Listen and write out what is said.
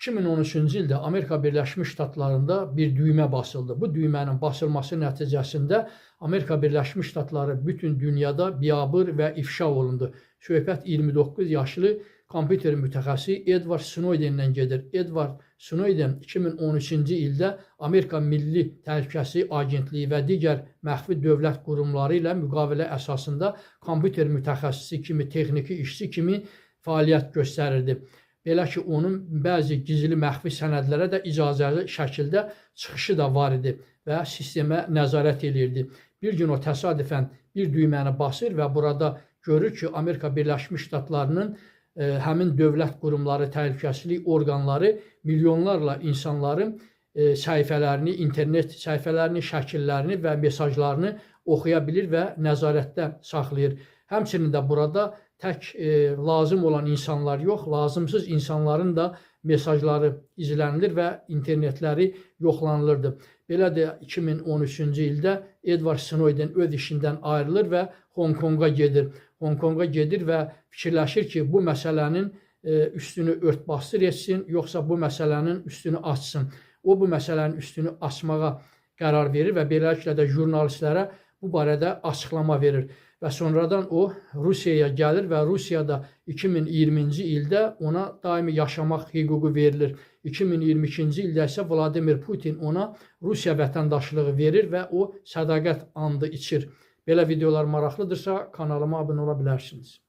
2013-cü ildə Amerika Birləşmiş Ştatlarında bir düymə basıldı. Bu düymənin basılması nəticəsində Amerika Birləşmiş Ştatları bütün dünyada biabır və ifşa olundu. Söhbət 29 yaşlı kompüter mütəxəssisi Edward Snowden'dən gedir. Edward Snowden 2013-cü ildə Amerika Milli Təhlükəsizlik Agentliyi və digər məxfi dövlət qurumları ilə müqavilə əsasında kompüter mütəxəssisi kimi, texniki işçi kimi fəaliyyət göstərirdi. Belə ki, onun bəzi gizli məxfi sənədlərə də icazəli şəkildə çıxışı da var idi və sistemə nəzarət edirdi. Bir gün o təsadüfən bir düyməni basır və burada görür ki, Amerika Birləşmiş Ştatlarının həmin dövlət qurumları, təhlükəsizlik orqanları milyonlarla insanların səhifələrini, internet səhifələrini, şəkillərini və mesajlarını oxuya bilir və nəzarətdə saxlayır. Həmçinin də burada tək lazım olan insanlar yox, lazımsız insanların da mesajları izlənilir və internetləri yoxlanılırdı. Belə də 2013-cü ildə Edward Snowden öz işindən ayrılır və Hong Konga gedir. Hong Konga gedir və fikirləşir ki, bu məsələnin üstünü ört-basdır etsin, yoxsa bu məsələnin üstünü açsın. O, bu məsələnin üstünü açmağa qərar verir və beləliklə də jurnalistlərə bu barədə açıqlama verir. Və sonradan o Rusiyaya gəlir və Rusiyada 2020-ci ildə ona daimi yaşamaq hüququ verilir. 2022-ci ildə isə Vladimir Putin ona Rusiya vətəndaşlığı verir və o sədaqət andı içir. Belə videolar maraqlıdırsa kanalıma abunə ola bilərsiniz.